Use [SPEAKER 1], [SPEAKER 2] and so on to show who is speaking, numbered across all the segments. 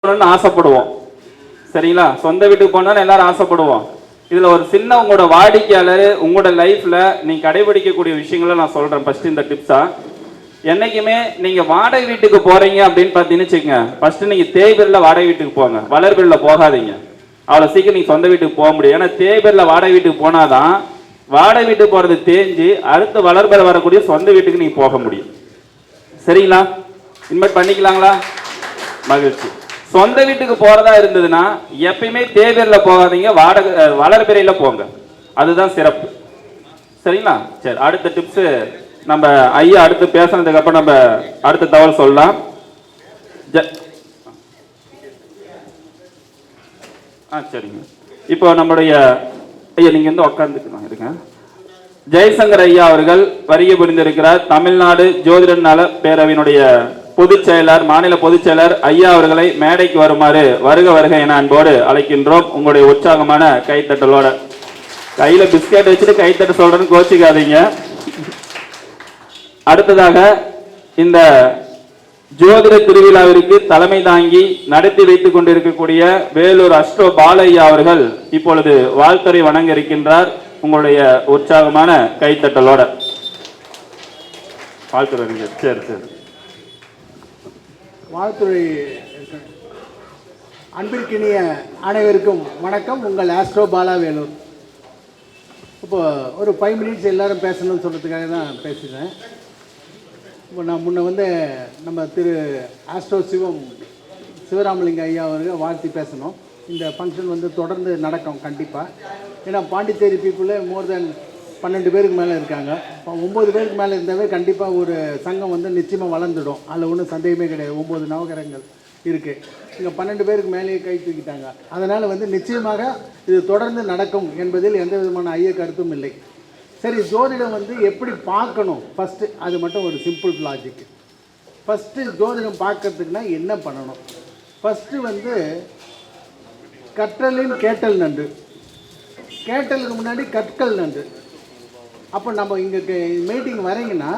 [SPEAKER 1] ஆசைப்படுவோம். சரிங்களா? சொந்த வீட்டுக்கு போனாலும் எல்லாரும் ஆசைப்படுவோம். இதுல ஒரு சின்ன உங்களோட வாடிக்கையாளர் உங்களோட லைஃப்ல நீங்க கடைபிடிக்கக்கூடிய விஷயங்களை நான் சொல்றேன். ஃபர்ஸ்ட் இந்த டிப்ஸா, என்னைக்குமே நீங்க வாடகை வீட்டுக்கு போறீங்க அப்படின்னு பாத்தீங்கன்னு வச்சுக்கோங்க, ஃபர்ஸ்ட் நீங்க தேய்பெரில் வாடகை வீட்டுக்கு போங்க, வளர்பெரில போகாதீங்க. அவ்வளவு சீக்கிரம் நீங்க சொந்த வீட்டுக்கு போக முடியும். ஏன்னா தேய்பெரில் வாடகை வீட்டுக்கு போனாதான் வாடகை வீட்டுக்கு போறது தேஞ்சு அடுத்து வளர்பெற வரக்கூடிய சொந்த வீட்டுக்கு நீங்க போக முடியும். சரிங்களா? இன்வைட் பண்ணிக்கலாங்களா? மகிழ்ச்சி. சொந்த வீட்டுக்கு போறதா இருந்ததுன்னா எப்பயுமே தேவேர்ல போகாதீங்க, வளர்பிறையில போங்க. அதுதான் சிறப்பு. சரிங்களா? சரி, அடுத்த டிப்ஸ் நம்ம ஐயா அடுத்து பேசுனதுக்கு அப்புறம் நம்ம அடுத்த தகவல் சொல்லலாம். சரிங்க. இப்போ நம்மளுடைய ஐயா நீங்க வந்து உட்கார்ந்துக்கலாம் இருங்க. ஜெய்சங்கர் ஐயா அவர்கள் வருகை புரிந்திருக்கிறார். தமிழ்நாடு ஜோதிடர் நல பேரவையினுடைய பொதுச் செயலர், மாநில பொதுச் செயலர் ஐயா அவர்களை மேடைக்கு வருமாறு வருக வருக என அன்போடு அழைக்கின்றோம். உங்களுடைய உற்சாகமான கைத்தட்டலோட. கையில பிஸ்கெட் வச்சுட்டு கைத்தட்ட சொல்றேன்னு கோச்சிக்காதீங்க. அடுத்ததாக இந்த ஜோதிட திருவிழாவிற்கு தலைமை தாங்கி நடத்தி வைத்துக் கொண்டிருக்கக்கூடிய வேலூர் அஸ்ட்ரோ பாலையா அவர்கள் இப்பொழுது வாழ்த்துறை வணங்க இருக்கின்றார். உங்களுடைய உற்சாகமான கைத்தட்டலோட வாழ்த்துறை. சரி சரி.
[SPEAKER 2] வாழ்த்துறை. அன்பிற்கினிய அனைவருக்கும் வணக்கம். உங்கள் ஆஸ்ட்ரோ பாலா வேலூர். இப்போ ஒரு 5 மினிட்ஸ் எல்லாரும் பேசணும்னு சொல்கிறதுக்காக தான் பேசுகிறேன். இப்போ நான் முன்ன வந்து நம்ம திரு ஆஸ்ட்ரோ சிவராமலிங்க ஐயா அவர்கள் வாழ்த்தி பேசணும். இந்த ஃபங்க்ஷன் வந்து தொடர்ந்து நடக்கும் கண்டிப்பாக. ஏன்னா பாண்டிச்சேரி பீப்புளே மோர் தென் 12 பேருக்கு மேலே இருக்காங்க. இப்போ 9 பேருக்கு மேலே இருந்தாவே கண்டிப்பாக ஒரு சங்கம் வந்து நிச்சயமாக வளர்ந்துடும். அதில் ஒன்றும் சந்தேகமே கிடையாது. 9 நவகிரகங்கள் இருக்குது. இங்கே 12 பேருக்கு மேலேயே கை தூக்கிட்டாங்க. அதனால் வந்து நிச்சயமாக இது தொடர்ந்து நடக்கும் என்பதில் எந்த விதமான ஐய கருத்தும் இல்லை. சரி, ஜோதிடம் வந்து எப்படி பார்க்கணும் ஃபஸ்ட்டு, அது மட்டும் ஒரு சிம்பிள் லாஜிக். ஃபஸ்ட்டு ஜோதிடம் பார்க்கறதுக்குன்னா என்ன பண்ணணும்? ஃபஸ்ட்டு வந்து கற்றலின் கேட்டல் நன்று. கேட்டலுக்கு முன்னாடி கற்கள் நன்று. அப்போ நம்ம இங்கே மீட்டிங் வரீங்கன்னா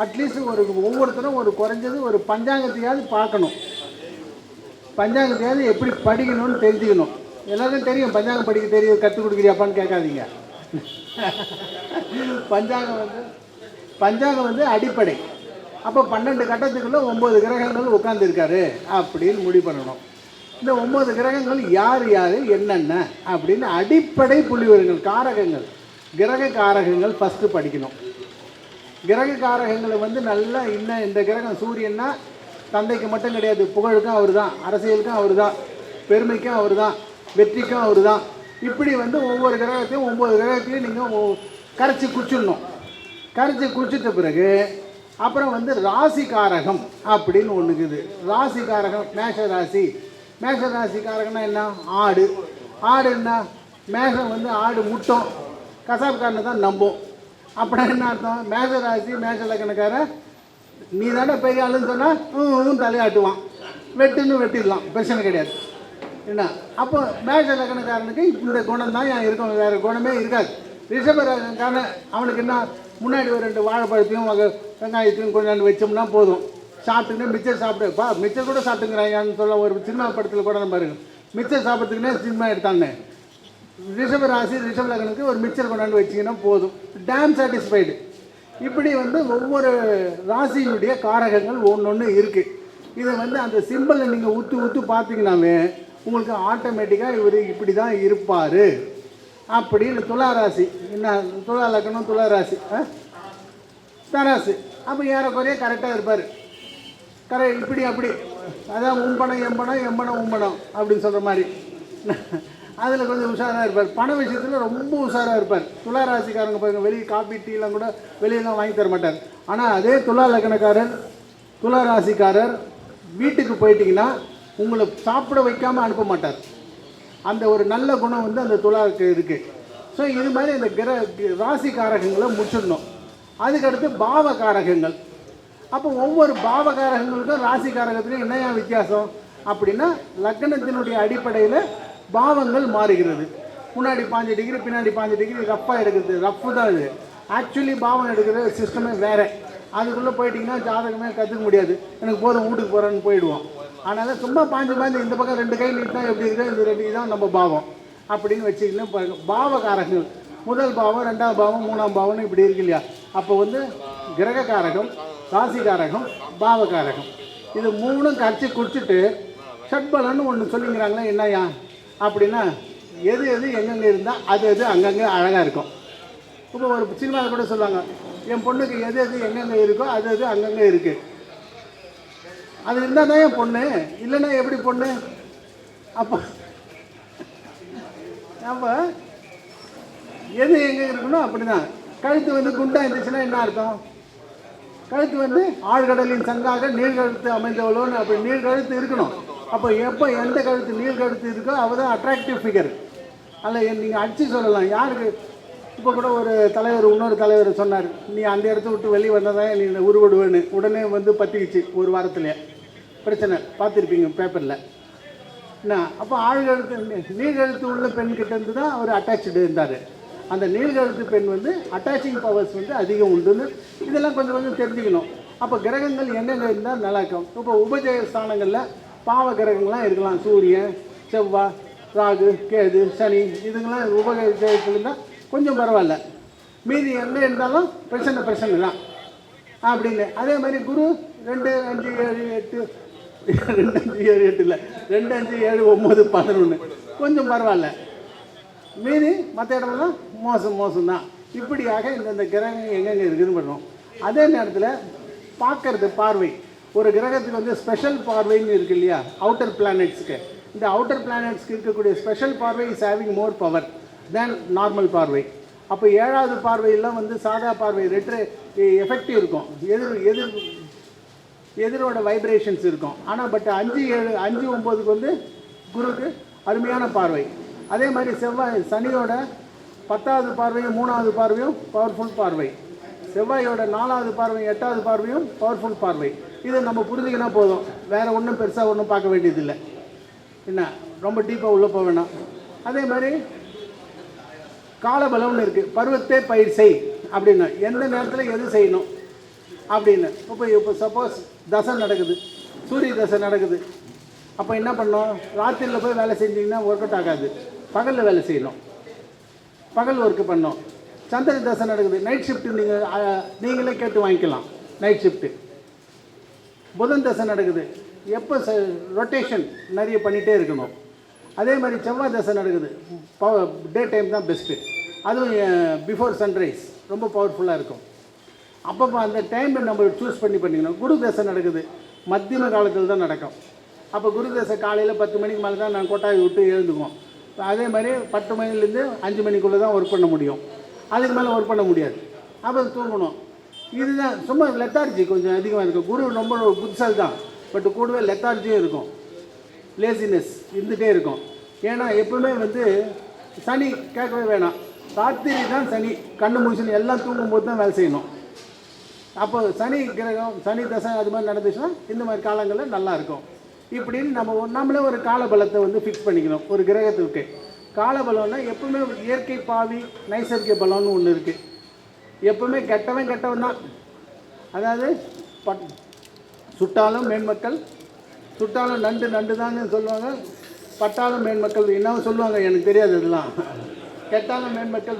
[SPEAKER 2] அட்லீஸ்ட் ஒவ்வொருத்தரும் ஒரு குறைஞ்சது ஒரு பஞ்சாங்கத்தையாவது பார்க்கணும். பஞ்சாங்கத்தையாவது எப்படி படிக்கணும்னு தெரிஞ்சுக்கணும். எல்லாருக்கும் தெரியும் பஞ்சாங்கம் படிக்க தெரியும், கற்றுக் கொடுக்குறியாப்பான்னு கேட்காதீங்க. பஞ்சாங்கம் வந்து அடிப்படை. அப்போ 12 கட்டத்துக்குள்ளே 9 கிரகங்கள் உட்காந்துருக்காரு அப்படின்னு முடிவு பண்ணணும். இந்த 9 கிரகங்கள் யார் யார் என்னென்ன அப்படின்னு அடிப்படை புள்ளிவிவரங்கள், காரகங்கள், கிரக காரகங்கள் ஃபஸ்ட்டு படிக்கணும். கிரக காரகங்களை வந்து நல்லா இந்த கிரகம் சூரியன்னா தந்தைக்கு மட்டும் கிடையாது, புகழுக்கும் அவர் தான், அரசியலுக்கும் அவர் தான், பெருமைக்கும் அவர் தான், வெற்றிக்கும் அவர் தான். இப்படி வந்து ஒவ்வொரு கிரகத்தையும் 9 கிரகத்தையும் நீங்கள் கரைச்சி குடிச்சிடணும். கரைச்சி குடிச்சிட்ட பிறகு அப்புறம் வந்து ராசி காரகம் அப்படின்னு ஒன்று இருக்குது. ராசி காரகம் மேஷ ராசி. மேஷ ராசிக்காரங்கன்னா என்ன? ஆடு. ஆடு என்ன? மேஷம் வந்து ஆடு முட்டம், கசாப்காரனை தான் நம்பும். அப்படின்னா என்ன அர்த்தம்? மேஷ ராசி மேஷ லக்கணக்காரன் நீ தானே பெரிய ஆளுன்னு சொன்னால் தலையாட்டுவான், வெட்டுன்னு வெட்டிடலாம், பிரச்சனை கிடையாது. என்ன அப்போ மேஷ லக்கணக்காரனுக்கு இந்த குணம் தான் இருக்கும், வேறு குணமே இருக்காது. ரிஷபராசக்காரன் அவனுக்கு என்ன? முன்னாடி ஒரு 2 வாழைப்பழத்தையும் வெங்காயத்தையும் கொஞ்சம் வச்சோம்னா போதும், சாப்பிட்டுக்கினே மிச்சர் சாப்பிடுப்பா, மிச்சர் கூட சாப்பிட்டுங்கிறாங்கன்னு சொல்ல ஒரு சினிமா படத்தில் கூட நம்ம பாருங்க, மிச்சர் சாப்பிட்றதுக்குன்னே சினிமா எடுத்தாங்க. ரிஷபராசி ரிஷபலகனுக்கு ஒரு மிச்சர் கொண்டாந்து வச்சிங்கன்னா போதும், டேம் சாட்டிஸ்ஃபைடு. இப்படி வந்து ஒவ்வொரு ராசியினுடைய காரகங்கள் ஒன்று இருக்குது. இதை வந்து அந்த சிம்பிளை நீங்கள் உத்து பார்த்தீங்கன்னாவே உங்களுக்கு ஆட்டோமேட்டிக்காக இவர் இப்படி தான் இருப்பார் அப்படின்னு. துளாராசி என்ன? துலா லக்கணம், துளாராசி, தராசு. அப்போ ஏறக்குறைய கரெக்டாக இருப்பார். இப்படி அப்படி, அதான் உம்பணம் எம்பணம் எம்பணம் உம்பணம் அப்படின்னு சொல்கிற மாதிரி அதில் கொஞ்சம் உஷாராக இருப்பார். பண விஷயத்தில் ரொம்ப உஷாராக இருப்பார். துளாராசிக்காரங்க பாருங்கள், வெளியே காப்பி டீலாம் கூட வெளியெல்லாம் வாங்கி தர மாட்டார். ஆனால் அதே துலா லக்கணக்காரர் துளாராசிக்காரர் வீட்டுக்கு போயிட்டிங்கன்னா உங்களை சாப்பிட வைக்காமல் அனுப்ப மாட்டார். அந்த ஒரு நல்ல குணம் வந்து அந்த துலாவுக்கு இருக்குது. ஸோ இது மாதிரி இந்த ராசி காரகங்களை முடிச்சிடணும். அதுக்கடுத்து பாவ காரகங்கள். அப்போ ஒவ்வொரு பாவ காரகங்களுக்கும் ராசி காரகத்துக்கும் என்னையா வித்தியாசம் அப்படின்னா, லக்னத்தினுடைய அடிப்படையில் பாவங்கள் மாறுகிறது. முன்னாடி 5 டிகிரி பின்னாடி 5 டிகிரி ரஃப்பாக எடுக்கிறது. ரஃப்பு தான் இது. ஆக்சுவலி பாவம் எடுக்கிற சிஸ்டமே வேறு. அதுக்குள்ளே போயிட்டிங்கன்னா ஜாதகமே கற்றுக்க முடியாது. எனக்கு போதும் வீட்டுக்கு போகிறேன்னு போயிடுவோம். அதனால் சும்மா பாஞ்சு இந்த பக்கம் 2 கை நீட்டினா எப்படி இருக்கோ இந்த 2 தான் நம்ம பாவம் அப்படின்னு வச்சுக்கின்னு பாருங்க. பாவகாரகங்கள் முதல் பாவம், 2ஆம் பாவம், 3ஆம் பாவம்னு இப்படி இருக்கு இல்லையா? அப்போ வந்து கிரககாரகம், ராசிகாரகம், பாவகாரகம் இது 3ம் கரைச்சி குடிச்சிட்டு ஷட்பலன்னு ஒன்று சொல்லிங்கிறாங்களே என்னையா அப்படின்னா, எது எங்கெங்கே இருந்தால் அது அங்கங்கே அழகாக இருக்கும். இப்போ ஒரு சினிமாவில் கூட சொல்லுவாங்க, என் பொண்ணுக்கு எது எங்கெங்கே இருக்கோ அது அங்கங்கே இருக்குது. அது இருந்தால் தான் என் பொண்ணு, இல்லைன்னா எப்படி பொண்ணு? அப்போ எது எங்கே இருக்கணும் அப்படி தான். கழுத்து வந்து குண்டா இருந்துச்சுன்னா என்ன அர்த்தம்? கழுத்து வந்து ஆழ்கடலின் சங்காக நீள்கழுத்து அமைந்தவளோன்னு அப்படி நீள்கழுத்து இருக்கணும். அப்போ எப்போ எந்த கழுத்து நீள்கழுத்து இருக்கோ அவள் தான் அட்ராக்டிவ் ஃபிகர். அதில் நீங்கள் அடித்து சொல்லலாம் யாருக்கு. இப்போ கூட ஒரு தலைவர் இன்னொரு தலைவர் சொன்னார், நீ அந்த இடத்த விட்டு வெளியே வந்ததான் நீ உருவிடுவேன்னு. உடனே வந்து பற்றிக்கிச்சு ஒரு வாரத்துலேயே பிரச்சனை, பார்த்துருப்பீங்க பேப்பரில் என்ன. அப்போ ஆழ்கழுத்து நீள்கழுத்து உள்ள பெண்கிட்ட இருந்து தான் அவர் அட்டாச்சு இருந்தார். அந்த நீள்கழுத்து பெண் வந்து அட்டாச்சிங் பவர்ஸ் வந்து அதிகம் உண்டுன்னு இதெல்லாம் கொஞ்சம் தெரிஞ்சுக்கணும். அப்போ கிரகங்கள் எங்கெங்கே இருந்தால் நல்லா இருக்கும். இப்போ உபஜய ஸ்தானங்களில் பாவ கிரகங்கள்லாம் இருக்கலாம். சூரியன், செவ்வாய், ராகு, கேது, சனி இதுங்கெல்லாம் உபஜயத்தில் இருந்தால் கொஞ்சம் பரவாயில்ல. மீதி எங்கே இருந்தாலும் பிரச்சனை தான் அப்படின்னு. அதே மாதிரி குரு 2, 5, 7, 8 2, 5, 7, 8 இல்லை 2, 5, 7, 9, 11 கொஞ்சம் பரவாயில்ல. மீதி மற்ற இடம்லாம் மோசம் தான். இப்படியாக இந்த கிரகம் எங்கெங்கே இருக்குதுன்னு பண்ணுறோம். அதே நேரத்தில் பார்க்கறது பார்வை, ஒரு கிரகத்துக்கு வந்து ஸ்பெஷல் பார்வைன்னு இருக்குது இல்லையா? அவுட்டர் பிளானட்ஸுக்கு, இந்த அவுட்டர் பிளானட்ஸ்க்கு இருக்கக்கூடிய ஸ்பெஷல் பார்வை is having more power than normal பார்வை. அப்போ 7வது பார்வையெல்லாம் வந்து சாதா பார்வை ரெட்ரு எஃபெக்டிவ் இருக்கும், எதிரோட வைப்ரேஷன்ஸ் இருக்கும். ஆனால் பட் 5, 7, 5, 9க்கு வந்து குருக்கு அருமையான பார்வை. அதே மாதிரி செவ்வாய் சனியோட 10வது பார்வையும் 3வது பார்வையும் பவர்ஃபுல் பார்வை. செவ்வாயோட 4வது பார்வையும் 8வது பார்வையும் பவர்ஃபுல் பார்வை. இதை நம்ம புரிஞ்சுக்கினா போதும், வேறு ஒன்றும் பெருசாக ஒன்றும் பார்க்க வேண்டியதில்லை. என்ன ரொம்ப டீப்பாக உள்ளே போக வேணாம். அதே மாதிரி காலபலம்னு இருக்குது, பருவத்தை பயிர் செய் அப்படின்னா எந்த நேரத்தில் எது செய்யணும் அப்படின்னு. இப்போ சப்போஸ் தசை நடக்குது, சூரிய தசை நடக்குது, அப்போ என்ன பண்ணோம்? ராத்திரியில் போய் வேலை செஞ்சிங்கன்னா ஒர்க் அவுட் ஆகாது, பகலில் வேலை செய்யணும், பகல் ஒர்க்கு பண்ணோம். சந்திர தசை நடக்குது, நைட் ஷிஃப்ட்டு நீங்களே கேட்டு வாங்கிக்கலாம், நைட் ஷிஃப்ட்டு. புதன் தசை நடக்குது, எப்போ ரொட்டேஷன் நிறைய பண்ணிகிட்டே இருக்கணும். அதே மாதிரி செவ்வாய் தசை நடக்குது, டே டைம் தான் பெஸ்ட்டு, அதுவும் பிஃபோர் சன்ரைஸ் ரொம்ப பவர்ஃபுல்லாக இருக்கும். அப்பப்போ அந்த டைமை நம்ம சூஸ் பண்ணிக்கணும். குரு தசை நடக்குது, மத்தியம காலத்தில் தான் நடக்கும். அப்போ குரு தசை காலையில் 10 மணிக்கு மேலே தான் நான் கொட்டாயை விட்டு எழுந்துக்குவோம். அதே மாதிரி 10 மணிலேருந்து 5 மணிக்குள்ளே தான் ஒர்க் பண்ண முடியும், அதுக்கு மேலே ஒர்க் பண்ண முடியாது. அப்போ தூங்கணும். இதுதான் சும்மா லெத்தார்ஜி கொஞ்சம் அதிகமாக இருக்கும். குரு ரொம்ப புத்திசாலி தான், பட் கூடவே லெத்தார்ஜியும் இருக்கும், லேசினஸ் இருந்துகிட்டே இருக்கும். ஏன்னா எப்பவுமே வந்து சனி கேட்கவே வேணாம், ராத்திரி தான் சனி, கண்ணு முடிச்சுன்னு எல்லாம் தூங்கும்போது தான் வேலை செய்யணும். அப்போ சனி கிரகம் சனி தசை அது மாதிரி நடந்துச்சுன்னா இந்த மாதிரி காலங்களில் நல்லாயிருக்கும். இப்படின்னு நம்மளே ஒரு காலபலத்தை வந்து ஃபிக்ஸ் பண்ணிக்கணும். ஒரு கிரகத்துக்கு காலபலம்னா எப்பவுமே இயற்கை பாவி நைசர்கிக பலம்னு ஒன்று இருக்குது. எப்பவுமே கெட்டவன் தான். அதாவது சுட்டாலும் மேன்மக்கள், சுட்டாலும் நண்டு தான்னு சொல்லுவாங்க, பட்டாலும் மேன்மக்கள் என்னவும் சொல்லுவாங்க, எனக்கு தெரியாது அதெல்லாம். கெட்டாலும் மேன்மக்கள்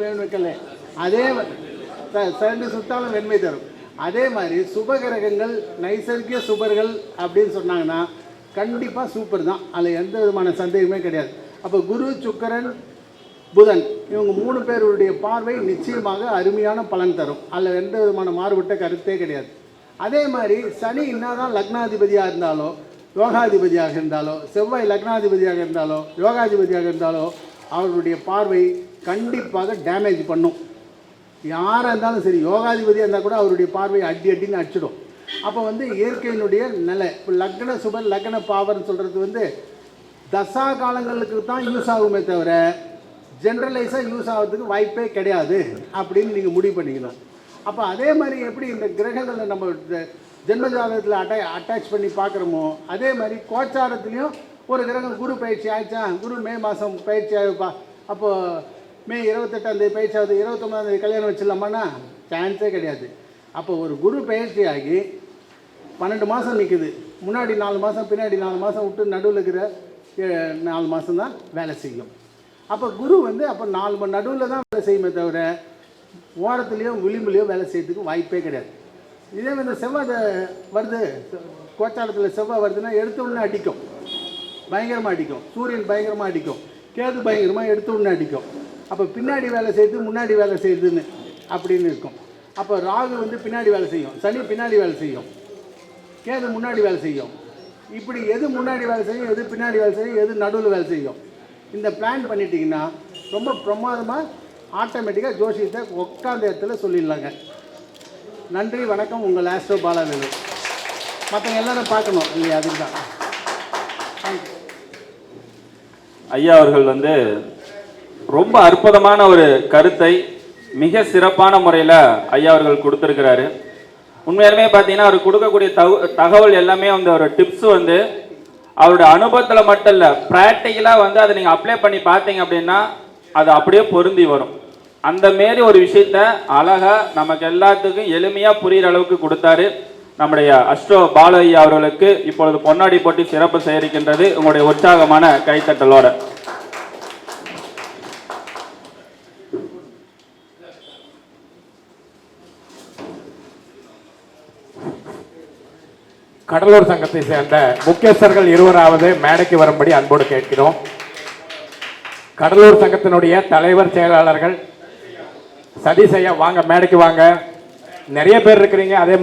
[SPEAKER 2] அதே சேர்ந்து சுட்டாலும் வெண்மை தரும். அதே மாதிரி சுபகிரகங்கள் நைசர்கிக சுபர்கள் அப்படின்னு சொன்னாங்கன்னா கண்டிப்பாக சூப்பர் தான், அதில் எந்த விதமான சந்தேகமே கிடையாது. அப்போ குரு, சுக்கிரன், புதன் இவங்க 3 பேருடைய பார்வை நிச்சயமாக அருமையான பலன் தரும், அதில் எந்த விதமான மாறுபட்ட கருத்தே கிடையாது. அதே மாதிரி சனி என்னதான் லக்னாதிபதியாக இருந்தாலோ, யோகாதிபதியாக இருந்தாலோ, செவ்வாய் லக்னாதிபதியாக இருந்தாலோ, யோகாதிபதியாக இருந்தாலோ அவருடைய பார்வை கண்டிப்பாக டேமேஜ் பண்ணும். யாராக இருந்தாலும் சரி, யோகாதிபதியாக இருந்தால் கூட அவருடைய பார்வை அடின்னு அடிச்சிடும். அப்போ வந்து இயற்கையினுடைய நிலை. இப்போ லக்ன சுபர் லக்ன பாவர்னு சொல்கிறது வந்து தசா காலங்களுக்கு தான் யூஸ் ஆகுமே தவிர ஜென்ரலைஸாக யூஸ் ஆகிறதுக்கு வாய்ப்பே கிடையாது அப்படின்னு நீங்கள் முடிவு பண்ணிக்கணும். அப்போ அதே மாதிரி எப்படி இந்த கிரகங்களை நம்ம ஜென்மஜாதகத்தில் அட்டாச் பண்ணி பார்க்குறோமோ, அதே மாதிரி கோச்சாரத்துலேயும் ஒரு கிரகம் குரு பயிற்சி ஆயிடுச்சா, குரு மே மாதம் பயிற்சி ஆகுப்பா, அப்போது மே 28ஆம் தேதி பயிற்சி ஆகுது, 29ஆம் தேதி கல்யாணம் வச்சிடலாமான்னா சான்ஸே கிடையாது. அப்போ ஒரு குரு பயிற்சி ஆகி 12 மாதம் நிற்குது. முன்னாடி 4 மாதம், பின்னாடி 4 மாதம் விட்டு நடுவில் இருக்கிற 4 மாதம் தான் வேலை செய்யும். அப்போ குரு வந்து அப்போ 4 நடுவில் தான் வேலை செய்யுமே தவிர ஓரத்துலேயோ விளிம்புலையோ வேலை செய்யறதுக்கு வாய்ப்பே கிடையாது. இதே இந்த செவ்வாய் வருது, கோச்சாரத்தில் செவ்வாய் வருதுன்னா எடுத்த உடனே அடிக்கும், பயங்கரமாக அடிக்கும். சூரியன் பயங்கரமாக அடிக்கும், கேது பயங்கரமாக எடுத்த உடனே அடிக்கும். அப்போ பின்னாடி வேலை செய்யுது, முன்னாடி வேலை செய்யுதுன்னு அப்படின்னு இருக்கும். அப்போ ராகு வந்து பின்னாடி வேலை செய்யும், சனி பின்னாடி வேலை செய்யும், கேது முன்னாடி வேலை செய்யும். இப்படி எது முன்னாடி வேலை செய்யும், எது பின்னாடி வேலை செய்யும், எது நடுவில் வேலை செய்யும், இந்த பிளான் பண்ணிட்டீங்கன்னா ரொம்ப பிரமாதமாக ஆட்டோமேட்டிக்காக ஜோசியத்தை உட்காந்த இடத்துல சொல்லிடலாங்க. நன்றி, வணக்கம். உங்கள் ஆஸ்ட்ரோ பாலாவேலு. மற்றவங்க எல்லாரும் பார்க்கணும் இல்லையா, அதுக்கு தான்.
[SPEAKER 1] ஐயா அவர்கள் வந்து ரொம்ப அற்புதமான ஒரு கருத்தை மிக சிறப்பான முறையில் ஐயா அவர்கள் கொடுத்துருக்கிறாரு. உண்மையாலுமே பார்த்தீங்கன்னா அவர் கொடுக்கக்கூடிய தகவல் எல்லாமே அந்த ஒரு டிப்ஸ் வந்து அவருடைய அனுபவத்தில் மட்டும் இல்லை, ப்ராக்டிக்கலாக வந்து அதை நீங்கள் அப்ளை பண்ணி பார்த்தீங்க அப்படின்னா அது அப்படியே பொருந்தி வரும். அந்த மாரி ஒரு விஷயத்த அழகாக நமக்கு எல்லாத்துக்கும் எளிமையாக புரிகிற அளவுக்கு கொடுத்தாரு. நம்முடைய அஸ்ட்ரோ பாலு ஐயா அவர்களுக்கு இப்பொழுது பொன்னாடி போட்டி சிறப்பு சேரிக்கின்றது உங்களுடைய உற்சாகமான கைத்தட்டலோட.
[SPEAKER 3] கடலூர் சங்கத்தை சேர்ந்த முக்கியஸ்தர்கள் 20வது மேடைக்கு வரும்படி அன்போடு கேட்கிறோம். கடலூர் சங்கத்தினுடைய தலைவர் செயலாளர்கள் சதீஷ் ஐயா வாங்க, மேடைக்கு வாங்க. நிறைய பேர் இருக்கிறீங்க. அதே மாதிரி